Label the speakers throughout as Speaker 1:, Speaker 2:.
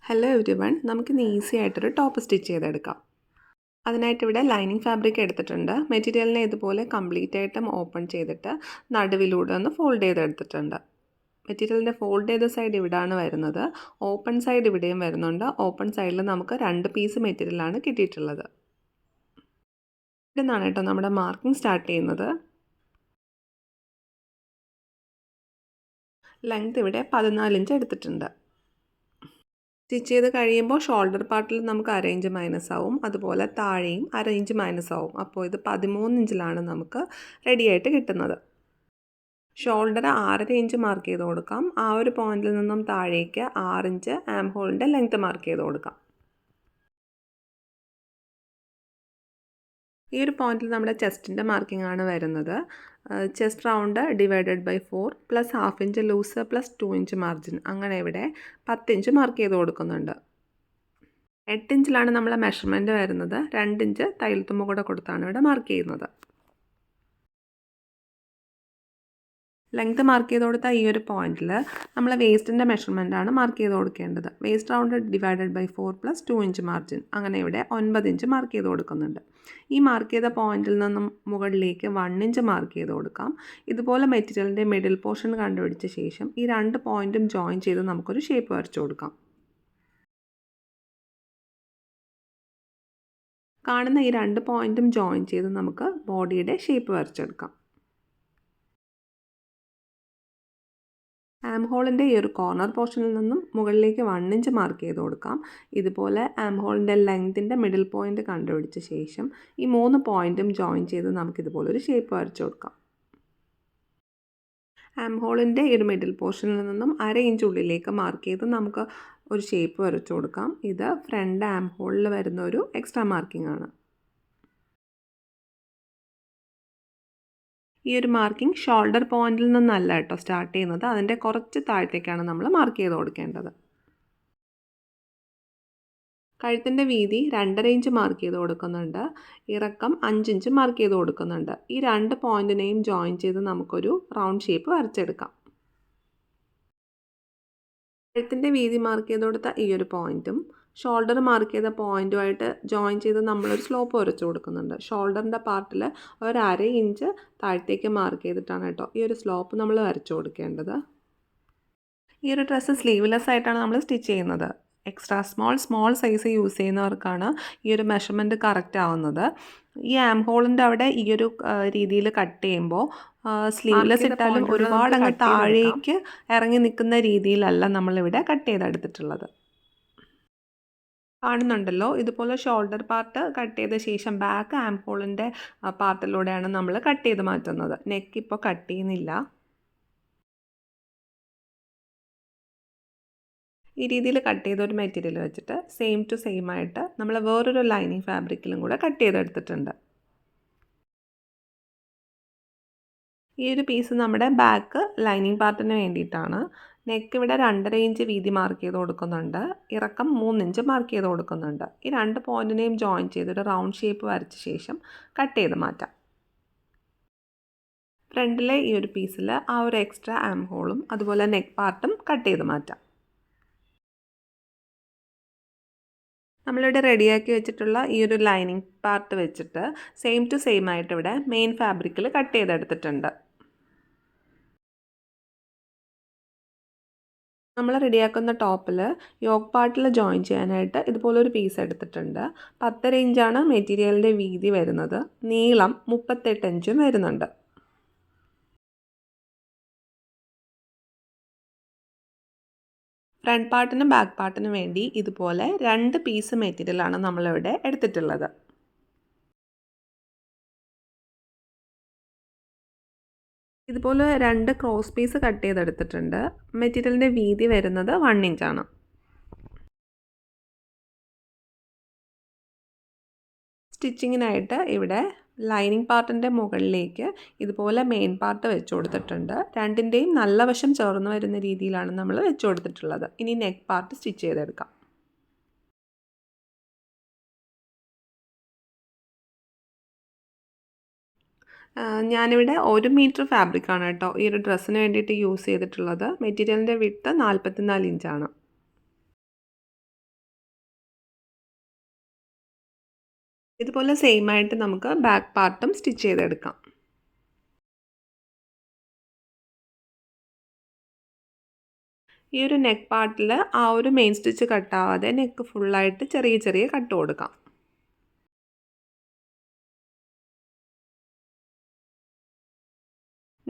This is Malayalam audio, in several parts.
Speaker 1: ഹലോ എവരിവൺ, നമുക്കിന്ന് ഈസി ആയിട്ടൊരു ടോപ്പ് സ്റ്റിച്ച് ചെയ്തെടുക്കാം. അതിനായിട്ട് ഇവിടെ ലൈനിങ് ഫാബ്രിക് എടുത്തിട്ടുണ്ട്. മെറ്റീരിയലിനെ ഇതുപോലെ കംപ്ലീറ്റ് ആയിട്ടും ഓപ്പൺ ചെയ്തിട്ട് നടുവിലൂടെ ഒന്ന് ഫോൾഡ് ചെയ്തെടുത്തിട്ടുണ്ട്. മെറ്റീരിയലിൻ്റെ ഫോൾഡ് ചെയ്ത സൈഡ് ഇവിടെയാണ് വരുന്നത്. ഓപ്പൺ സൈഡ് ഇവിടെയും വരുന്നുണ്ട്. ഓപ്പൺ സൈഡിൽ നമുക്ക് 2 പീസ് മെറ്റീരിയലാണ് കിട്ടിയിട്ടുള്ളത്. ഇവിടെ നിന്നാണ് കേട്ടോ നമ്മുടെ മാർക്കിംഗ് സ്റ്റാർട്ട് ചെയ്യുന്നത്. ലെങ്ത് ഇവിടെ 14 ഇഞ്ച് എടുത്തിട്ടുണ്ട്. സ്റ്റിച്ച് ചെയ്ത് കഴിയുമ്പോൾ ഷോൾഡർ പാർട്ടിൽ നമുക്ക് 1/2 ഇഞ്ച് മൈനസ് ആവും, അതുപോലെ താഴെയും 1/2 ഇഞ്ച് മൈനസ് ആവും. അപ്പോൾ ഇത് 13 ഇഞ്ചിലാണ് നമുക്ക് റെഡിയായിട്ട് കിട്ടുന്നത്. ഷോൾഡർ 6.5 ഇഞ്ച് മാർക്ക് ചെയ്ത് കൊടുക്കാം. ആ ഒരു പോയിന്റിൽ നിന്നും താഴേക്ക് 6 ഇഞ്ച് ആം ഹോളിൻ്റെ ലെങ്ത് മാർക്ക് ചെയ്ത് കൊടുക്കാം. ഈ ഒരു പോയിന്റിൽ നമ്മുടെ ചെസ്റ്റിൻ്റെ മാർക്കിംഗ് ആണ് വരുന്നത്. Chest round divided by 4 plus 1/2 inch loose plus 2 inch margin, അങ്ങനെ ഇവിടെ 10 ഇഞ്ച് മാർക്ക് ചെയ്ത് കൊടുക്കുന്നുണ്ട്. 8 ഇഞ്ചിലാണ് നമ്മളെ മെഷർമെൻറ്റ് വരുന്നത്. 2 ഇഞ്ച് തയ്യൽത്തുമ്പ് കൂടെ കൊടുത്താണ് ഇവിടെ മാർക്ക് ചെയ്യുന്നത്. ലെങ്ത് മാർക്ക് ചെയ്ത് കൊടുത്ത ഈ ഒരു പോയിന്റിൽ നമ്മൾ വേസ്റ്റിൻ്റെ മെഷർമെൻറ്റാണ് മാർക്ക് ചെയ്ത് കൊടുക്കേണ്ടത്. Waist round divided by 4 plus 2 inch margin, അങ്ങനെ ഇവിടെ 9 ഇഞ്ച് മാർക്ക് ചെയ്ത് കൊടുക്കുന്നുണ്ട്. ഈ മാർക്ക് ചെയ്ത പോയിന്റിൽ നിന്നും മുകളിലേക്ക് 1 ഇഞ്ച് മാർക്ക് ചെയ്ത് കൊടുക്കാം. ഇതുപോലെ മെറ്റീരിയലിൻ്റെ മിഡിൽ പോർഷൻ കണ്ടുപിടിച്ച ശേഷം ഈ 2 പോയിന്റും ജോയിൻ ചെയ്ത് നമുക്കൊരു ഷേപ്പ് വരച്ചു കൊടുക്കാം. കാണുന്ന ഈ 2 പോയിന്റും ജോയിൻ ചെയ്ത് നമുക്ക് ബോഡിയുടെ ഷേപ്പ് വരച്ചെടുക്കാം. ആം ഹോളിൻ്റെ ഈ ഒരു കോർണർ പോർഷനിൽ നിന്നും മുകളിലേക്ക് 1 ഇഞ്ച് മാർക്ക് ചെയ്ത് കൊടുക്കാം. ഇതുപോലെ ആം ഹോളിൻ്റെ ലെങ്തിൻ്റെ മിഡിൽ പോയിൻ്റ് കണ്ടുപിടിച്ച ശേഷം ഈ 3 പോയിൻറ്റും ജോയിൻ ചെയ്ത് നമുക്കിതുപോലൊരു ഷേപ്പ് വരച്ചു കൊടുക്കാം. ആം ഹോളിൻ്റെ ഈ ഒരു മിഡിൽ പോർഷനിൽ നിന്നും 1/2 ഇഞ്ച് ഉള്ളിലേക്ക് മാർക്ക് ചെയ്ത് നമുക്ക് ഒരു ഷേപ്പ് വരച്ചു കൊടുക്കാം. ഇത് ഫ്രണ്ട് ആം ഹോളിൽ വരുന്ന ഒരു എക്സ്ട്രാ മാർക്കിംഗ് ആണ്. ഈ ഒരു മാർക്കിംഗ് ഷോൾഡർ പോയിന്റിൽ നിന്നല്ല കേട്ടോ സ്റ്റാർട്ട് ചെയ്യുന്നത്, അതിൻ്റെ കുറച്ച് താഴത്തേക്കാണ് നമ്മൾ മാർക്ക് ചെയ്ത് കൊടുക്കേണ്ടത്. കഴുത്തിൻ്റെ വീതി 2.5 ഇഞ്ച് മാർക്ക് ചെയ്ത് കൊടുക്കുന്നുണ്ട്. ഇറക്കം 5 ഇഞ്ച് മാർക്ക് ചെയ്ത് കൊടുക്കുന്നുണ്ട്. ഈ 2 പോയിന്റിനെയും ജോയിൻ ചെയ്ത് നമുക്കൊരു റൗണ്ട് ഷേപ്പ് വരച്ചെടുക്കാം. കഴുത്തിൻ്റെ വീതി മാർക്ക് ചെയ്ത് കൊടുത്ത ഈ ഒരു പോയിന്റും ഷോൾഡർ മാർക്ക് ചെയ്ത പോയിന്റുമായിട്ട് ജോയിൻ ചെയ്ത് നമ്മളൊരു സ്ലോപ്പ് വരച്ചു കൊടുക്കുന്നുണ്ട്. ഷോൾഡറിൻ്റെ പാർട്ടിൽ 1/2 ഇഞ്ച് താഴത്തേക്ക് മാർക്ക് ചെയ്തിട്ടാണ് കേട്ടോ ഈ ഒരു സ്ലോപ്പ് നമ്മൾ വരച്ചു കൊടുക്കേണ്ടത്. ഈ ഒരു ഡ്രസ്സ് സ്ലീവ്ലെസ് ആയിട്ടാണ് നമ്മൾ സ്റ്റിച്ച് ചെയ്യുന്നത്. എക്സ്ട്രാ സ്മോൾ സൈസ് യൂസ് ചെയ്യുന്നവർക്കാണ് ഈ ഒരു മെഷർമെൻറ്റ് കറക്റ്റ് ആവുന്നത്. ഈ ആം ഹോളിൻ്റെ അവിടെ ഈ ഒരു രീതിയിൽ കട്ട് ചെയ്യുമ്പോൾ സ്ലീവ്ലെസ് ഇട്ടാലും ഒരുപാട് അങ്ങ് താഴേക്ക് ഇറങ്ങി നിൽക്കുന്ന രീതിയിലല്ല നമ്മളിവിടെ കട്ട് ചെയ്തെടുത്തിട്ടുള്ളത്. കാണുന്നുണ്ടല്ലോ, ഇതുപോലെ ഷോൾഡർ പാർട്ട് കട്ട് ചെയ്ത ശേഷം ബാക്ക് ആം ഹോളിൻ്റെ പാർട്ടിലൂടെയാണ് നമ്മൾ കട്ട് ചെയ്ത് മാറ്റുന്നത്. നെക്ക് ഇപ്പോൾ കട്ട് ചെയ്യുന്നില്ല. ഈ രീതിയിൽ കട്ട് ചെയ്ത ഒരു മെറ്റീരിയൽ വെച്ചിട്ട് സെയിം ടു സെയിം ആയിട്ട് നമ്മൾ വേറൊരു ലൈനിങ് ഫാബ്രിക്കിലും കൂടെ കട്ട് ചെയ്തെടുത്തിട്ടുണ്ട്. ഈ ഒരു പീസ് നമ്മുടെ ബാക്ക് ലൈനിങ് പാർട്ടിന് വേണ്ടിയിട്ടാണ്. നെക്ക് ഇവിടെ 2.5 ഇഞ്ച് വീതി മാർക്ക് ചെയ്ത് കൊടുക്കുന്നുണ്ട്. ഇറക്കം 3 ഇഞ്ച് മാർക്ക് ചെയ്ത് കൊടുക്കുന്നുണ്ട്. ഈ 2 പോയിൻറ്റിനെയും ജോയിൻ ചെയ്തൊരു റൗണ്ട് ഷേപ്പ് വരച്ച ശേഷം കട്ട് ചെയ്ത് മാറ്റാം. ഫ്രണ്ടിലെ ഈ ഒരു പീസിൽ ആ ഒരു എക്സ്ട്രാ ആം ഹോളും അതുപോലെ നെക്ക് പാർട്ടും കട്ട് ചെയ്ത് മാറ്റാം. നമ്മളിവിടെ റെഡിയാക്കി വെച്ചിട്ടുള്ള ഈ ഒരു ലൈനിങ് പാർട്ട് വെച്ചിട്ട് സെയിം ടു സെയിം ആയിട്ട് ഇവിടെ മെയിൻ ഫാബ്രിക്കിൽ കട്ട് ചെയ്തെടുത്തിട്ടുണ്ട്. നമ്മൾ റെഡിയാക്കുന്ന ടോപ്പിൽ യോക്ക് പാർട്ടിൽ ജോയിൻ ചെയ്യാനായിട്ട് ഇതുപോലൊരു പീസ് എടുത്തിട്ടുണ്ട്. 10.5 ഇഞ്ചാണ് മെറ്റീരിയലിൻ്റെ വീതി വരുന്നത്. നീളം 38 ഇഞ്ചും വരുന്നുണ്ട്. ഫ്രണ്ട് പാർട്ടിനും ബാക്ക് പാർട്ടിനും വേണ്ടി ഇതുപോലെ 2 പീസ് മെറ്റീരിയലാണ് നമ്മളിവിടെ എടുത്തിട്ടുള്ളത്. ഇതുപോലെ 2 ക്രോസ് പീസ് കട്ട് ചെയ്തെടുത്തിട്ടുണ്ട്. മെറ്റീരിയലിൻ്റെ വീതി വരുന്നത് 1 ഇഞ്ചാണ്. സ്റ്റിച്ചിങ്ങിനായിട്ട് ഇവിടെ ലൈനിങ് പാർട്ടിൻ്റെ മുകളിലേക്ക് ഇതുപോലെ മെയിൻ പാർട്ട് വെച്ച് കൊടുത്തിട്ടുണ്ട്. രണ്ടിൻ്റെയും നല്ല വശം ചേർന്ന് വരുന്ന രീതിയിലാണ് നമ്മൾ വെച്ച് കൊടുത്തിട്ടുള്ളത്. ഇനി നെക്ക് പാർട്ട് സ്റ്റിച്ച് ചെയ്തെടുക്കാം. ഞാനിവിടെ 1 മീറ്റർ ഫാബ്രിക്കാണ് കേട്ടോ ഈ ഒരു ഡ്രസ്സിന് വേണ്ടിയിട്ട് യൂസ് ചെയ്തിട്ടുള്ളത്. മെറ്റീരിയലിൻ്റെ വിഡ്ത്ത് 44 ഇഞ്ചാണ്. ഇതുപോലെ സെയിം ആയിട്ട് നമുക്ക് ബാക്ക് പാർട്ടും സ്റ്റിച്ച് ചെയ്തെടുക്കാം. ഈ ഒരു നെക്ക് പാർട്ടിൽ ആ ഒരു മെയിൻ സ്റ്റിച്ച് കട്ടാവാതെ നെക്ക് ഫുള്ളായിട്ട് ചെറിയ ചെറിയ കട്ട് കൊടുക്കാം.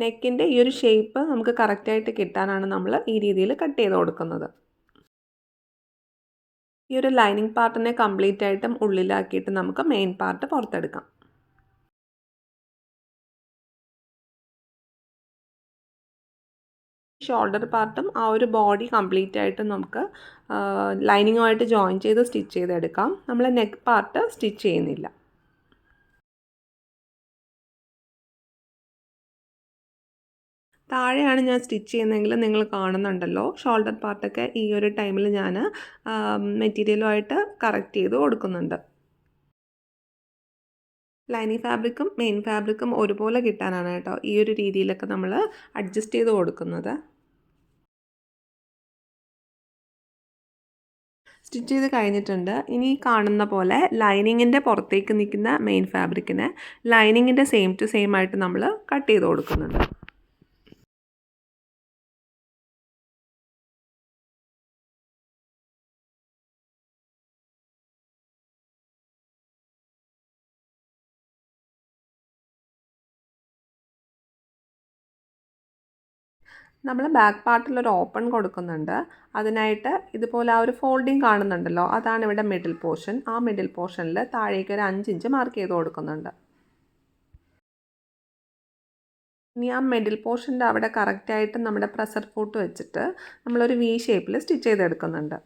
Speaker 1: നെക്കിൻ്റെ ഈ ഒരു ഷേപ്പ് നമുക്ക് കറക്റ്റായിട്ട് കിട്ടാനാണ് നമ്മൾ ഈ രീതിയിൽ കട്ട് ചെയ്ത് കൊടുക്കുന്നത്. ഈ ഒരു ലൈനിങ് പാർട്ടിനെ കംപ്ലീറ്റ് ആയിട്ടും ഉള്ളിലാക്കിയിട്ട് നമുക്ക് മെയിൻ പാർട്ട് പുറത്തെടുക്കാം. ഷോൾഡർ പാർട്ടും ആ ഒരു ബോഡി കംപ്ലീറ്റ് ആയിട്ട് നമുക്ക് ലൈനിങ്ങുമായിട്ട് ജോയിൻ ചെയ്ത് സ്റ്റിച്ച് ചെയ്തെടുക്കാം. നമ്മൾ നെക്ക് പാർട്ട് സ്റ്റിച്ച് ചെയ്യുന്നില്ല. താഴെയാണ് ഞാൻ സ്റ്റിച്ച് ചെയ്യുന്നതെങ്കിൽ നിങ്ങൾ കാണുന്നുണ്ടല്ലോ, ഷോൾഡർ പാർട്ടൊക്കെ ഈ ഒരു ടൈമിൽ ഞാൻ മെറ്റീരിയലുമായിട്ട് കറക്റ്റ് ചെയ്ത് കൊടുക്കുന്നുണ്ട്. ലൈനിങ് ഫാബ്രിക്കും മെയിൻ ഫാബ്രിക്കും ഒരുപോലെ കിട്ടാനാണ് കേട്ടോ ഈ ഒരു രീതിയിലൊക്കെ നമ്മൾ അഡ്ജസ്റ്റ് ചെയ്ത് കൊടുക്കുന്നത്. സ്റ്റിച്ച് ചെയ്ത് കഴിഞ്ഞിട്ടുണ്ട്. ഇനി കാണുന്ന പോലെ ലൈനിങ്ങിൻ്റെ പുറത്തേക്ക് നിൽക്കുന്ന മെയിൻ ഫാബ്രിക്കിനെ ലൈനിങ്ങിൻ്റെ സെയിം ടു സെയിം ആയിട്ട് നമ്മൾ കട്ട് ചെയ്ത് കൊടുക്കുന്നുണ്ട്. നമ്മൾ ബാക്ക് പാർട്ടിൽ ഒരു ഓപ്പൺ കൊടുക്കുന്നുണ്ട്. അതിനായിട്ട് ഇതുപോലെ ആ ഒരു ഫോൾഡിങ് കാണുന്നുണ്ടല്ലോ, അതാണ് ഇവിടെ മിഡിൽ പോർഷൻ. ആ മിഡിൽ പോർഷനിൽ താഴേക്ക് ഒരു 5 ഇഞ്ച് മാർക്ക് ചെയ്ത് കൊടുക്കുന്നുണ്ട്. ഇനി ആ മിഡിൽ പോർഷൻ്റെ അവിടെ കറക്റ്റായിട്ട് നമ്മുടെ പ്രഷർ ഫൂട്ട് വെച്ചിട്ട് നമ്മളൊരു വി ഷേപ്പിൽ സ്റ്റിച്ച് ചെയ്തെടുക്കുന്നുണ്ട്.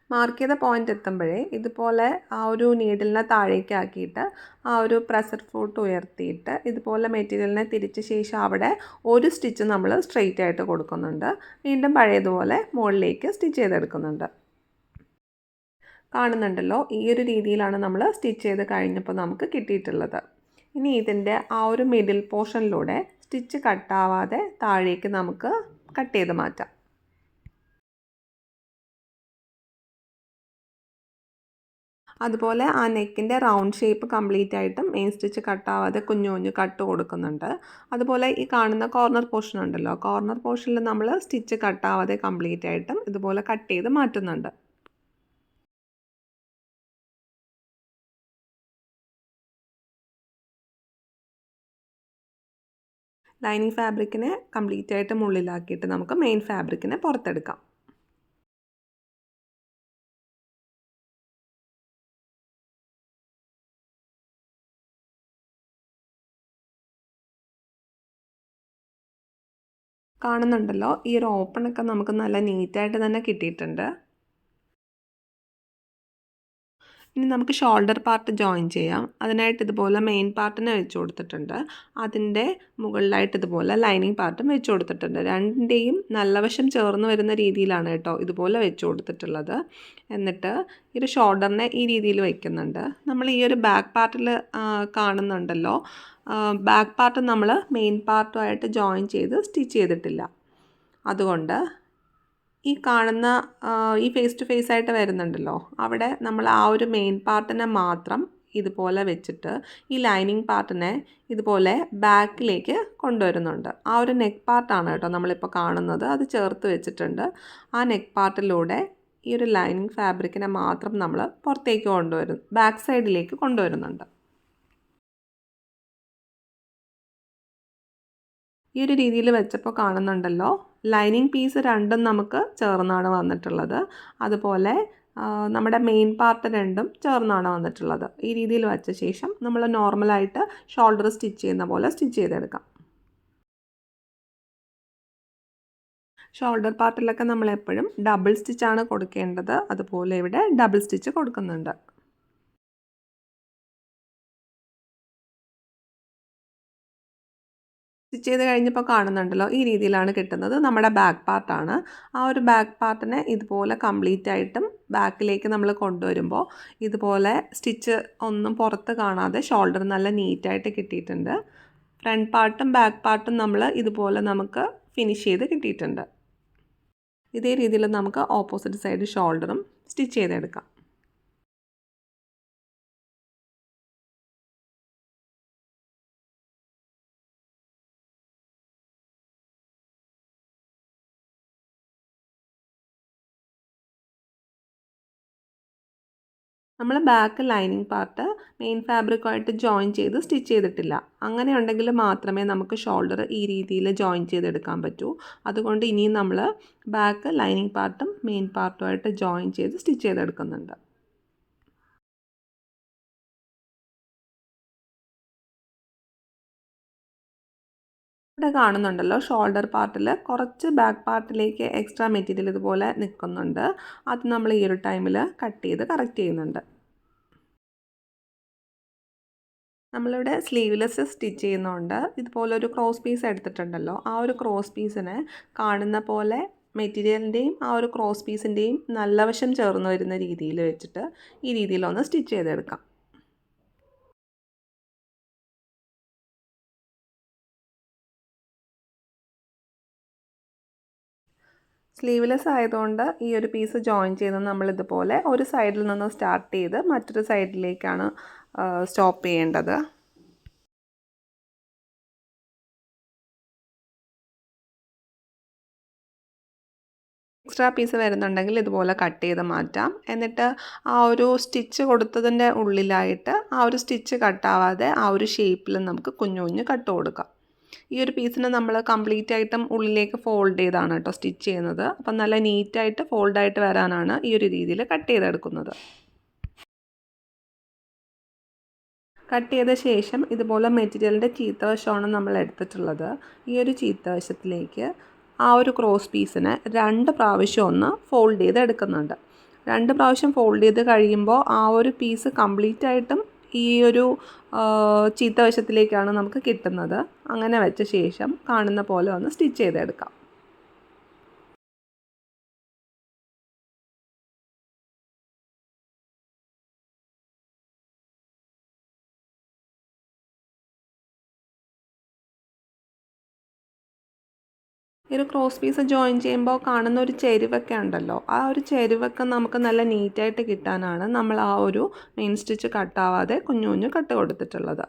Speaker 1: മാർക്ക് ചെയ്ത പോയിൻ്റ് എത്തുമ്പോഴേ ഇതുപോലെ ആ ഒരു നീഡിലിനെ താഴേക്ക് ആക്കിയിട്ട് ആ ഒരു പ്രഷർ ഫൂട്ട് ഉയർത്തിയിട്ട് ഇതുപോലെ മെറ്റീരിയലിനെ തിരിച്ച ശേഷം അവിടെ ഒരു സ്റ്റിച്ച് നമ്മൾ സ്ട്രെയിറ്റ് ആയിട്ട് കൊടുക്കുന്നുണ്ട്. വീണ്ടും പഴയതുപോലെ മുകളിലേക്ക് സ്റ്റിച്ച് ചെയ്തെടുക്കുന്നുണ്ട്. കാണുന്നുണ്ടല്ലോ, ഈ ഒരു രീതിയിലാണ് നമ്മൾ സ്റ്റിച്ച് ചെയ്ത് കഴിഞ്ഞപ്പോൾ നമുക്ക് കിട്ടിയിട്ടുള്ളത്. ഇനി ഇതിൻ്റെ ആ ഒരു മിഡിൽ പോർഷനിലൂടെ സ്റ്റിച്ച് കട്ടാവാതെ താഴേക്ക് നമുക്ക് കട്ട് ചെയ്ത് മാറ്റാം. അതുപോലെ ആ നെക്കിൻ്റെ റൗണ്ട് ഷേപ്പ് കംപ്ലീറ്റ് ആയിട്ടും മെയിൻ സ്റ്റിച്ച് കട്ടാവാതെ കുഞ്ഞു കുഞ്ഞു കട്ട് കൊടുക്കുന്നുണ്ട്. അതുപോലെ ഈ കാണുന്ന കോർണർ പോർഷൻ ഉണ്ടല്ലോ, കോർണർ പോർഷനിൽ നമ്മൾ സ്റ്റിച്ച് കട്ടാവാതെ കംപ്ലീറ്റ് ആയിട്ടും ഇതുപോലെ കട്ട് ചെയ്ത് മാറ്റുന്നുണ്ട്. ലൈനിങ് ഫാബ്രിക്കിനെ കംപ്ലീറ്റ് ആയിട്ട് ഉള്ളിലാക്കിയിട്ട് നമുക്ക് മെയിൻ ഫാബ്രിക്കിനെ പുറത്തെടുക്കാം. കാണുന്നുണ്ടല്ലോ, ഈ ഒരു ഓപ്പണൊക്കെ നമുക്ക് നല്ല നീറ്റായിട്ട് തന്നെ കിട്ടിയിട്ടുണ്ട്. ഇനി നമുക്ക് ഷോൾഡർ പാർട്ട് ജോയിൻ ചെയ്യാം. അതിനായിട്ട് ഇതുപോലെ മെയിൻ പാർട്ടിനെ വെച്ച് കൊടുത്തിട്ടുണ്ട്. അതിൻ്റെ മുകളിലായിട്ട് ഇതുപോലെ ലൈനിങ് പാർട്ടും വെച്ച് കൊടുത്തിട്ടുണ്ട്. രണ്ടിൻ്റെയും നല്ല വശം ചേർന്ന് വരുന്ന രീതിയിലാണ് കേട്ടോ ഇതുപോലെ വെച്ച് കൊടുത്തിട്ടുള്ളത്. എന്നിട്ട് ഈ ഒരു ഷോൾഡറിനെ ഈ രീതിയിൽ വയ്ക്കുന്നുണ്ട്. നമ്മൾ ഈ ഒരു ബാക്ക് പാർട്ടിൽ കാണുന്നുണ്ടല്ലോ, ബാക്ക് പാർട്ട് നമ്മൾ മെയിൻ പാർട്ടുമായിട്ട് ജോയിൻ ചെയ്ത് സ്റ്റിച്ച് ചെയ്തിട്ടില്ല. അതുകൊണ്ട് ഈ കാണുന്ന ഈ ഫേസ് ടു ഫേസ് ആയിട്ട് വരുന്നുണ്ടല്ലോ, അവിടെ നമ്മൾ ആ ഒരു മെയിൻ പാർട്ടിനെ മാത്രം ഇതുപോലെ വെച്ചിട്ട് ഈ ലൈനിങ് പാർട്ടിനെ ഇതുപോലെ ബാക്കിലേക്ക് കൊണ്ടുവരുന്നുണ്ട്. ആ ഒരു നെക്ക് പാർട്ടാണ് കേട്ടോ നമ്മളിപ്പോൾ കാണുന്നത്, അത് ചേർത്ത് വെച്ചിട്ടുണ്ട്. ആ നെക്ക് പാർട്ടിലൂടെ ഈ ഒരു ലൈനിങ് ഫാബ്രിക്കിനെ മാത്രം നമ്മൾ പുറത്തേക്ക് കൊണ്ടുവരും, ബാക്ക് സൈഡിലേക്ക് കൊണ്ടുവരുന്നുണ്ട്. ഈ ഒരു രീതിയിൽ വെച്ചപ്പോൾ കാണുന്നുണ്ടല്ലോ, ലൈനിങ് പീസ് രണ്ടും നമുക്ക് ചേർന്നാണ് വന്നിട്ടുള്ളത്. അതുപോലെ നമ്മുടെ മെയിൻ പാർട്ട് രണ്ടും ചേർന്നാണ് വന്നിട്ടുള്ളത്. ഈ രീതിയിൽ വെച്ച ശേഷം നമ്മൾ നോർമലായിട്ട് ഷോൾഡർ സ്റ്റിച്ച് ചെയ്യുന്ന പോലെ സ്റ്റിച്ച് ചെയ്തെടുക്കാം. ഷോൾഡർ പാർട്ടിലൊക്കെ നമ്മളെപ്പോഴും ഡബിൾ സ്റ്റിച്ചാണ് കൊടുക്കേണ്ടത്. അതുപോലെ ഇവിടെ ഡബിൾ സ്റ്റിച്ച് കൊടുക്കുന്നുണ്ട്. സ്റ്റിച്ച് ചെയ്ത് കഴിഞ്ഞപ്പോൾ കാണുന്നുണ്ടല്ലോ, ഈ രീതിയിലാണ് കിട്ടുന്നത്. നമ്മുടെ ബാക്ക് പാർട്ടാണ്. ആ ഒരു ബാക്ക് പാർട്ടിനെ ഇതുപോലെ കംപ്ലീറ്റ് ആയിട്ടും ബാക്കിലേക്ക് നമ്മൾ കൊണ്ടുവരുമ്പോൾ ഇതുപോലെ സ്റ്റിച്ച് ഒന്നും പുറത്ത് കാണാതെ ഷോൾഡർ നല്ല നീറ്റായിട്ട് കിട്ടിയിട്ടുണ്ട്. ഫ്രണ്ട് പാർട്ടും ബാക്ക് പാർട്ടും നമ്മൾ ഇതുപോലെ നമുക്ക് ഫിനിഷ് ചെയ്ത് കിട്ടിയിട്ടുണ്ട്. ഇതേ രീതിയിൽ നമുക്ക് ഓപ്പോസിറ്റ് സൈഡ് ഷോൾഡറും സ്റ്റിച്ച് ചെയ്തെടുക്കാം. നമ്മൾ ബാക്ക് ലൈനിങ് പാർട്ട് മെയിൻ ഫാബ്രിക്കുമായിട്ട് ജോയിൻ ചെയ്ത് സ്റ്റിച്ച് ചെയ്തിട്ടില്ല. അങ്ങനെ ഉണ്ടെങ്കിൽ മാത്രമേ നമുക്ക് ഷോൾഡർ ഈ രീതിയിൽ ജോയിൻ ചെയ്തെടുക്കാൻ പറ്റൂ. അതുകൊണ്ട് ഇനിയും നമ്മൾ ബാക്ക് ലൈനിങ് പാർട്ടും മെയിൻ പാർട്ടുമായിട്ട് ജോയിൻ ചെയ്ത് സ്റ്റിച്ച് ചെയ്തെടുക്കുന്നുണ്ട്. ഇവിടെ കാണുന്നുണ്ടല്ലോ, ഷോൾഡർ പാർട്ടിൽ കുറച്ച് ബാക്ക് പാർട്ടിലേക്ക് എക്സ്ട്രാ മെറ്റീരിയൽ ഇതുപോലെ നിൽക്കുന്നുണ്ട്. അത് നമ്മൾ ഈ ഒരു ടൈമിൽ കട്ട് ചെയ്ത് കറക്റ്റ് ചെയ്യുന്നുണ്ട്. നമ്മളിവിടെ സ്ലീവ്ലെസ് സ്റ്റിച്ച് ചെയ്യുന്നതുകൊണ്ട് ഇതുപോലൊരു ക്രോസ് പീസ് എടുത്തിട്ടുണ്ടല്ലോ, ആ ഒരു ക്രോസ് പീസിനെ കാണുന്ന പോലെ മെറ്റീരിയലിൻ്റെയും ആ ഒരു ക്രോസ് പീസിൻ്റെയും നല്ല വശം ചേർന്ന് വരുന്ന രീതിയിൽ വെച്ചിട്ട് ഈ രീതിയിലൊന്ന് സ്റ്റിച്ച് ചെയ്തെടുക്കാം. സ്ലീവ്ലെസ് ആയതുകൊണ്ട് ഈ ഒരു പീസ് ജോയിൻ ചെയ്ത് നമ്മളിതുപോലെ ഒരു സൈഡിൽ നിന്ന് സ്റ്റാർട്ട് ചെയ്ത് മറ്റൊരു സൈഡിലേക്കാണ് സ്റ്റോപ്പ് ചെയ്യേണ്ടത്. എക്സ്ട്രാ പീസ് വരുന്നുണ്ടെങ്കിൽ ഇതുപോലെ കട്ട് ചെയ്ത് മാറ്റാം. എന്നിട്ട് ആ ഒരു സ്റ്റിച്ച് കൊടുത്തതിൻ്റെ ഉള്ളിലായിട്ട് ആ ഒരു സ്റ്റിച്ച് കട്ടാവാതെ ആ ഒരു ഷേപ്പിൽ നമുക്ക് കുഞ്ഞു കുഞ്ഞു കട്ട് കൊടുക്കാം. ഈ ഒരു പീസിനെ നമ്മൾ കംപ്ലീറ്റ് ആയിട്ടും ഉള്ളിലേക്ക് ഫോൾഡ് ചെയ്താണ് കേട്ടോ സ്റ്റിച്ച് ചെയ്യുന്നത്. അപ്പം നല്ല നീറ്റായിട്ട് ഫോൾഡായിട്ട് വരാനാണ് ഈ ഒരു രീതിയിൽ കട്ട് ചെയ്തെടുക്കുന്നത്. കട്ട് ചെയ്ത ശേഷം ഇതുപോലെ മെറ്റീരിയലിൻ്റെ ചീത്തവശമാണ് നമ്മൾ എടുത്തിട്ടുള്ളത്. ഈ ഒരു ചീത്തവശത്തിലേക്ക് ആ ഒരു ക്രോസ് പീസിനെ 2 പ്രാവശ്യം ഒന്ന് ഫോൾഡ് ചെയ്ത് എടുക്കുന്നുണ്ട്. 2 പ്രാവശ്യം ഫോൾഡ് ചെയ്ത് കഴിയുമ്പോൾ ആ ഒരു പീസ് കംപ്ലീറ്റ് ആയിട്ടും ഈ ഒരു ചീത്തവശത്തിലേക്കാണ് നമുക്ക് കിട്ടുന്നത്. അങ്ങനെ വെച്ച ശേഷം കാണുന്ന പോലെ ഒന്ന് സ്റ്റിച്ച് ചെയ്തെടുക്കാം. ഈ ഒരു ക്രോസ് പീസ് ജോയിൻ ചെയ്യുമ്പോൾ കാണുന്ന ഒരു ചെരുവൊക്കെ ഉണ്ടല്ലോ, ആ ഒരു ചെരുവൊക്കെ നമുക്ക് നല്ല നീറ്റായിട്ട് കിട്ടാനാണ് നമ്മൾ ആ ഒരു മെയിൻ സ്റ്റിച്ച് കട്ടാവാതെ കുഞ്ഞു കുഞ്ഞു കട്ട് കൊടുത്തിട്ടുള്ളത്.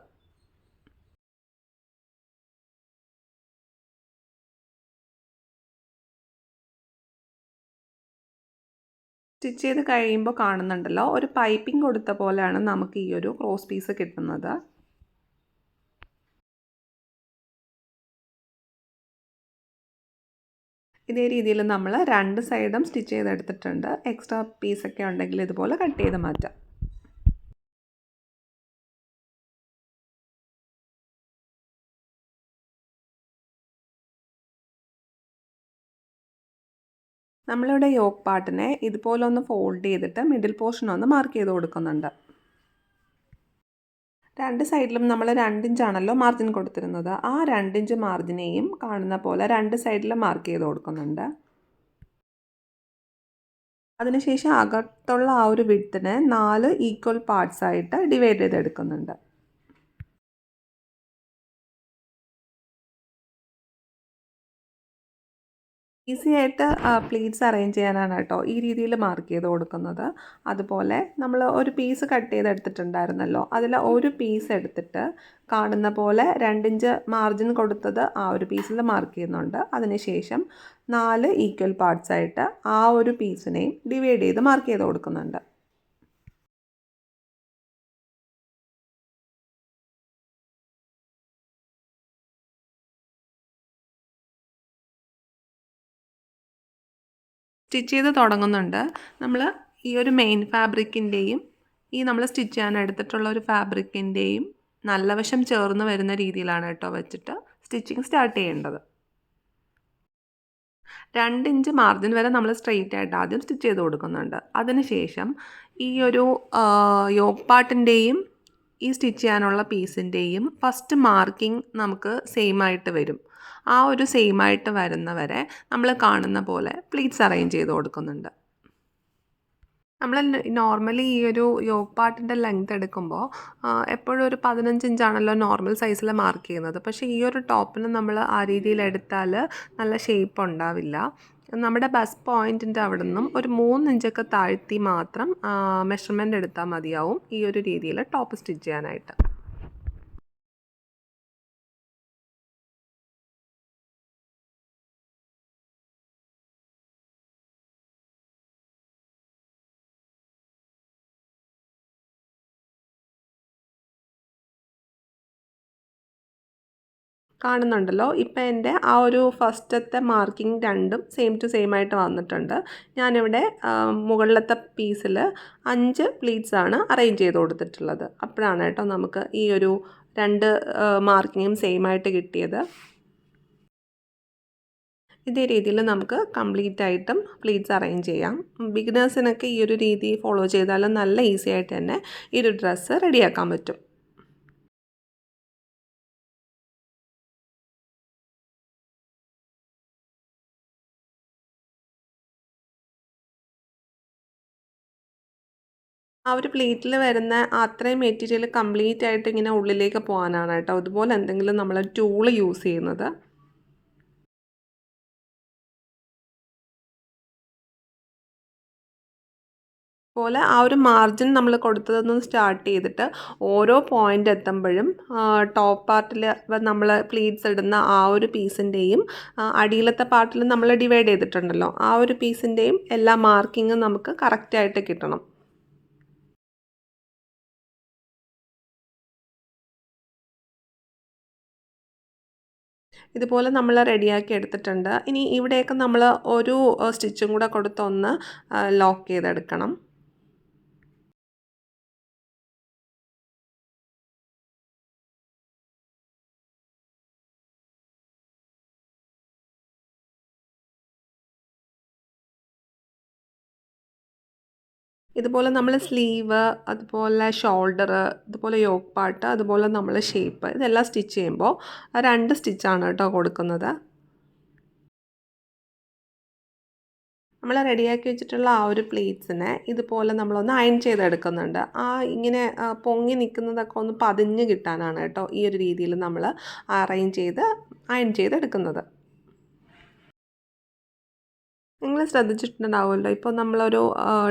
Speaker 1: സ്റ്റിച്ച് ചെയ്ത് കഴിയുമ്പോൾ കാണുന്നുണ്ടല്ലോ, ഒരു പൈപ്പിംഗ് കൊടുത്ത പോലെയാണ് നമുക്ക് ഈ ഒരു ക്രോസ് പീസ് കിട്ടുന്നത്. ഇതേ രീതിയിൽ നമ്മൾ 2 സൈഡും സ്റ്റിച്ച് ചെയ്തെടുത്തിട്ടുണ്ട്. എക്സ്ട്രാ പീസൊക്കെ ഉണ്ടെങ്കിൽ ഇതുപോലെ കട്ട് ചെയ്ത് മാറ്റാം. നമ്മളിവിടെ യോക്ക് പാർട്ടിനെ ഇതുപോലെ ഒന്ന് ഫോൾഡ് ചെയ്തിട്ട് മിഡിൽ പോർഷൻ ഒന്ന് മാർക്ക് ചെയ്ത് കൊടുക്കുന്നുണ്ട്. 2 സൈഡിലും നമ്മൾ 2 ഇഞ്ചാണല്ലോ മാർജിൻ കൊടുത്തിരുന്നത്. ആ 2 ഇഞ്ച് മാർജിനെയും കാണുന്ന പോലെ 2 സൈഡിലും മാർക്ക് ചെയ്ത് കൊടുക്കുന്നുണ്ട്. അതിനുശേഷം അകത്തുള്ള ആ ഒരു വിഡ്ത്തിനെ 4 ഈക്വൽ പാർട്സ് ആയിട്ട് ഡിവൈഡ് ചെയ്തെടുക്കുന്നുണ്ട്. ഈസി ആയിട്ട് പ്ലീറ്റ്സ് അറേഞ്ച് ചെയ്യാനാണ് കേട്ടോ ഈ രീതിയിൽ മാർക്ക് ചെയ്ത് കൊടുക്കുന്നത്. അതുപോലെ നമ്മൾ ഒരു പീസ് കട്ട് ചെയ്തെടുത്തിട്ടുണ്ടായിരുന്നല്ലോ, അതിൽ ഒരു പീസ് എടുത്തിട്ട് കാണുന്ന പോലെ 2 ഇഞ്ച് മാർജിൻ കൊടുത്തത് ആ ഒരു പീസിൽ മാർക്ക് ചെയ്യുന്നുണ്ട്. അതിനുശേഷം 4 ഈക്വൽ പാർട്സ് ആയിട്ട് ആ ഒരു പീസിനെയും ഡിവൈഡ് ചെയ്ത് മാർക്ക് ചെയ്ത് കൊടുക്കുന്നുണ്ട്. സ്റ്റിച്ച് ചെയ്ത് തുടങ്ങുന്നുണ്ട്. നമ്മൾ ഈ ഒരു മെയിൻ ഫാബ്രിക്കിൻ്റെയും ഈ നമ്മൾ സ്റ്റിച്ച് ചെയ്യാൻ എടുത്തിട്ടുള്ള ഒരു ഫാബ്രിക്കിൻ്റെയും നല്ല വശം ചേർന്ന് വരുന്ന രീതിയിലാണ് കേട്ടോ വെച്ചിട്ട് സ്റ്റിച്ചിങ് സ്റ്റാർട്ട് ചെയ്യേണ്ടത്. 2 ഇഞ്ച് മാർജിൻ വരെ നമ്മൾ സ്ട്രെയിറ്റ് ആയിട്ട് ആദ്യം സ്റ്റിച്ച് ചെയ്ത് കൊടുക്കുന്നുണ്ട്. അതിനുശേഷം ഈ ഒരു യോക്ക് പാർട്ടിൻ്റെയും ഈ സ്റ്റിച്ച് ചെയ്യാനുള്ള പീസിൻ്റെയും ഫസ്റ്റ് മാർക്കിംഗ് നമുക്ക് സെയിം ആയിട്ട് വരും. ആ ഒരു സെയിം ആയിട്ട് വരുന്നവരെ നമ്മൾ കാണുന്ന പോലെ പ്ലീറ്റ്സ് അറേഞ്ച് ചെയ്ത് കൊടുക്കുന്നുണ്ട്. നമ്മൾ നോർമലി ഈ ഒരു യോഗ് പാർട്ടിൻ്റെ ലെങ്ത് എടുക്കുമ്പോൾ എപ്പോഴും ഒരു 15 ഇഞ്ചാണല്ലോ നോർമൽ സൈസിൽ മാർക്ക് ചെയ്യുന്നത്. പക്ഷേ ഈ ഒരു ടോപ്പിന് നമ്മൾ ആ രീതിയിൽ എടുത്താൽ നല്ല ഷേപ്പ് ഉണ്ടാവില്ല. നമ്മുടെ ബസ് പോയിൻറ്റിൻ്റെ അവിടെ നിന്നും ഒരു 3 ഇഞ്ചൊക്കെ താഴ്ത്തി മാത്രം മെഷർമെൻറ്റ് എടുത്താൽ മതിയാവും ഈ ഒരു രീതിയിൽ ടോപ്പ് സ്റ്റിച്ച് ചെയ്യാനായിട്ട്. കാണുന്നുണ്ടല്ലോ, ഇപ്പം എൻ്റെ ആ ഒരു ഫസ്റ്റത്തെ മാർക്കിംഗ് രണ്ടും സെയിം ടു സെയിം ആയിട്ട് വന്നിട്ടുണ്ട്. ഞാനിവിടെ മുകളിലത്തെ പീസിൽ 5 പ്ലീറ്റ്സാണ് അറേഞ്ച് ചെയ്ത് കൊടുത്തിട്ടുള്ളത്. അപ്പോഴാണ് കേട്ടോ നമുക്ക് ഈ ഒരു 2 മാർക്കിങ്ങും സെയിം ആയിട്ട് കിട്ടിയത്. ഇതേ രീതിയിൽ നമുക്ക് കംപ്ലീറ്റ് ആയിട്ടും പ്ലീറ്റ്സ് അറേഞ്ച് ചെയ്യാം. ബിഗിനേഴ്സിനൊക്കെ ഈ ഒരു രീതി ഫോളോ ചെയ്താൽ നല്ല ഈസി ആയിട്ട് തന്നെ ഈ ഒരു ഡ്രസ്സ് റെഡിയാക്കാൻ പറ്റും. ആ ഒരു പ്ലേറ്റിൽ വരുന്ന അത്രയും മെറ്റീരിയൽ കംപ്ലീറ്റ് ആയിട്ട് ഇങ്ങനെ ഉള്ളിലേക്ക് പോകാനാണ് കേട്ടോ അതുപോലെ എന്തെങ്കിലും നമ്മൾ ടൂൾ യൂസ് ചെയ്യുന്നത്. പോലെ ആ ഒരു മാർജിൻ നമ്മൾ കൊടുത്തതൊന്നും സ്റ്റാർട്ട് ചെയ്തിട്ട് ഓരോ പോയിൻ്റ് എത്തുമ്പോഴും ടോപ്പ് പാർട്ടിൽ നമ്മൾ പ്ലീറ്റ്സ് ഇടുന്ന ആ ഒരു പീസിൻ്റെയും അടിയിലത്തെ പാർട്ടിൽ നമ്മൾ ഡിവൈഡ് ചെയ്തിട്ടുണ്ടല്ലോ ആ ഒരു പീസിൻ്റെയും എല്ലാ മാർക്കിങ്ങും നമുക്ക് കറക്റ്റായിട്ട് കിട്ടണം. ഇതുപോലെ നമ്മൾ റെഡിയാക്കി എടുത്തിട്ടുണ്ട്. ഇനി ഇവിടെയൊക്കെ നമ്മൾ ഒരു സ്റ്റിച്ചും കൂടെ കൊടുത്തൊന്ന് ലോക്ക് ചെയ്തെടുക്കണം. ഇതുപോലെ നമ്മൾ സ്ലീവ്, അതുപോലെ ഷോൾഡർ, അതുപോലെ യോക്ക് പാർട്ട്, അതുപോലെ നമ്മൾ ഷേപ്പ് ഇതെല്ലാം സ്റ്റിച്ച് ചെയ്യുമ്പോൾ 2 സ്റ്റിച്ചാണ് കേട്ടോ കൊടുക്കുന്നത്. നമ്മൾ റെഡിയാക്കി വെച്ചിട്ടുള്ള ആ ഒരു പ്ലേറ്റ്സിനെ ഇതുപോലെ നമ്മളൊന്ന് അയൺ ചെയ്തെടുക്കുന്നുണ്ട്. ഇങ്ങനെ പൊങ്ങി നിൽക്കുന്നതൊക്കെ ഒന്ന് പതിഞ്ഞ് കിട്ടാനാണ് കേട്ടോ ഈ ഒരു രീതിയിൽ നമ്മൾ അറേഞ്ച് ചെയ്ത് അയൺ ചെയ്തെടുക്കുന്നത്. നിങ്ങൾ ശ്രദ്ധിച്ചിട്ടുണ്ടാവുമല്ലോ ഇപ്പോൾ നമ്മളൊരു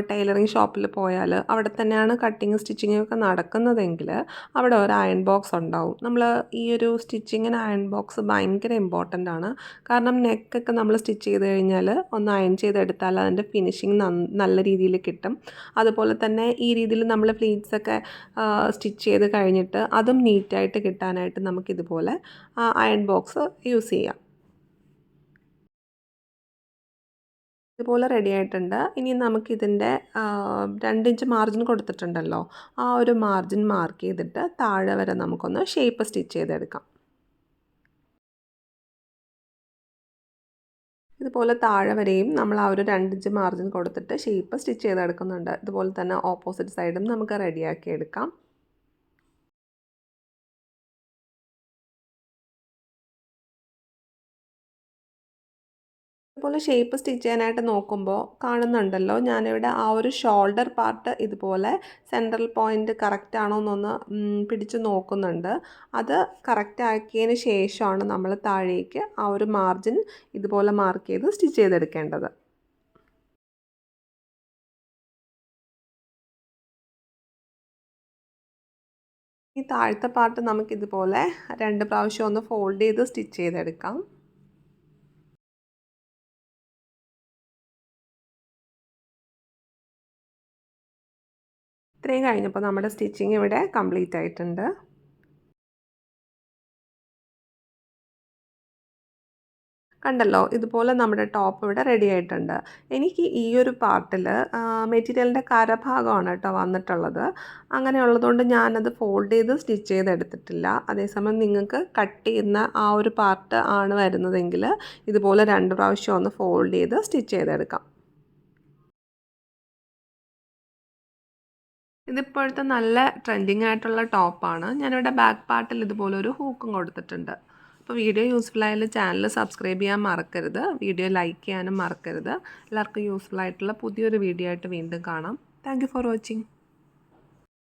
Speaker 1: ടൈലറിങ് ഷോപ്പിൽ പോയാൽ അവിടെ തന്നെയാണ് കട്ടിങ് സ്റ്റിച്ചിങ്ങും ഒക്കെ നടക്കുന്നതെങ്കിൽ അവിടെ ഒരു അയൺ ബോക്സ് ഉണ്ടാവും. നമ്മൾ ഈ ഒരു സ്റ്റിച്ചിങ്ങിന് അയൺ ബോക്സ് ഭയങ്കര ഇമ്പോർട്ടൻ്റ് ആണ്. കാരണം നെക്കൊക്കെ നമ്മൾ സ്റ്റിച്ച് ചെയ്ത് കഴിഞ്ഞാൽ ഒന്ന് അയൺ ചെയ്തെടുത്താൽ അതിൻ്റെ ഫിനിഷിങ് നല്ല രീതിയിൽ കിട്ടും. അതുപോലെ തന്നെ ഈ രീതിയിൽ നമ്മൾ ഫ്ലീറ്റ്സൊക്കെ സ്റ്റിച്ച് ചെയ്ത് കഴിഞ്ഞിട്ട് അതും നീറ്റായിട്ട് കിട്ടാനായിട്ട് നമുക്കിതുപോലെ അയൺ ബോക്സ് യൂസ് ചെയ്യാം. ഇതുപോലെ റെഡി ആയിട്ടുണ്ട്. ഇനി നമുക്കിതിൻ്റെ 2 ഇഞ്ച് മാർജിൻ കൊടുത്തിട്ടുണ്ടല്ലോ ആ ഒരു മാർജിൻ മാർക്ക് ചെയ്തിട്ട് താഴെ വരെ നമുക്കൊന്ന് ഷേപ്പ് സ്റ്റിച്ച് ചെയ്തെടുക്കാം. ഇതുപോലെ താഴെ വരെയും നമ്മൾ ആ ഒരു 2 ഇഞ്ച് മാർജിൻ കൊടുത്തിട്ട് ഷേപ്പ് സ്റ്റിച്ച് ചെയ്തെടുക്കുന്നുണ്ട്. ഇതുപോലെ തന്നെ ഓപ്പോസിറ്റ് സൈഡും നമുക്ക് റെഡിയാക്കി എടുക്കാം. ഇതുപോലെ ഷേപ്പ് സ്റ്റിച്ച് ചെയ്യാനായിട്ട് നോക്കുമ്പോൾ കാണുന്നുണ്ടല്ലോ ഞാനിവിടെ ആ ഒരു ഷോൾഡർ പാർട്ട് ഇതുപോലെ സെൻട്രൽ പോയിൻ്റ് കറക്റ്റ് ആണോ എന്നൊന്ന് പിടിച്ച് നോക്കുന്നുണ്ട്. അത് കറക്റ്റ് ആക്കിയതിന് ശേഷമാണ് നമ്മൾ താഴേക്ക് ആ ഒരു മാർജിൻ ഇതുപോലെ മാർക്ക് ചെയ്ത് സ്റ്റിച്ച് ചെയ്തെടുക്കേണ്ടത്. ഈ താഴത്തെ പാർട്ട് നമുക്കിതുപോലെ 2 പ്രാവശ്യം ഒന്ന് ഫോൾഡ് ചെയ്ത് സ്റ്റിച്ച് ചെയ്തെടുക്കാം. ഇത്രയും കഴിഞ്ഞപ്പോൾ നമ്മുടെ സ്റ്റിച്ചിങ് ഇവിടെ കംപ്ലീറ്റ് ആയിട്ടുണ്ട്. കണ്ടല്ലോ ഇതുപോലെ നമ്മുടെ ടോപ്പ് ഇവിടെ റെഡി ആയിട്ടുണ്ട്. എനിക്ക് ഈ ഒരു പാർട്ടിൽ മെറ്റീരിയലിൻ്റെ കരഭാഗമാണ് കേട്ടോ വന്നിട്ടുള്ളത്. അങ്ങനെയുള്ളതുകൊണ്ട് ഞാനത് ഫോൾഡ് ചെയ്ത് സ്റ്റിച്ച് ചെയ്തെടുത്തിട്ടില്ല. അതേസമയം നിങ്ങൾക്ക് കട്ട് ചെയ്യുന്ന ആ ഒരു പാർട്ട് ആണ് വരുന്നതെങ്കിൽ ഇതുപോലെ 2 പ്രാവശ്യം ഒന്ന് ഫോൾഡ് ചെയ്ത് സ്റ്റിച്ച് ചെയ്തെടുക്കാം. ഇതിപ്പോഴത്തെ നല്ല ട്രെൻഡിങ് ആയിട്ടുള്ള ടോപ്പാണ്. ഞാനിവിടെ ബാക്ക് പാർട്ടിൽ ഇതുപോലെ ഒരു ഹൂക്കും കൊടുത്തിട്ടുണ്ട്. അപ്പോൾ വീഡിയോ യൂസ്ഫുൾ ആയാലും ചാനൽ സബ്സ്ക്രൈബ് ചെയ്യാൻ മറക്കരുത്. വീഡിയോ ലൈക്ക് ചെയ്യാനും മറക്കരുത്. എല്ലാവർക്കും യൂസ്ഫുൾ ആയിട്ടുള്ള പുതിയൊരു വീഡിയോ ആയിട്ട് വീണ്ടും കാണാം. Thank you for watching.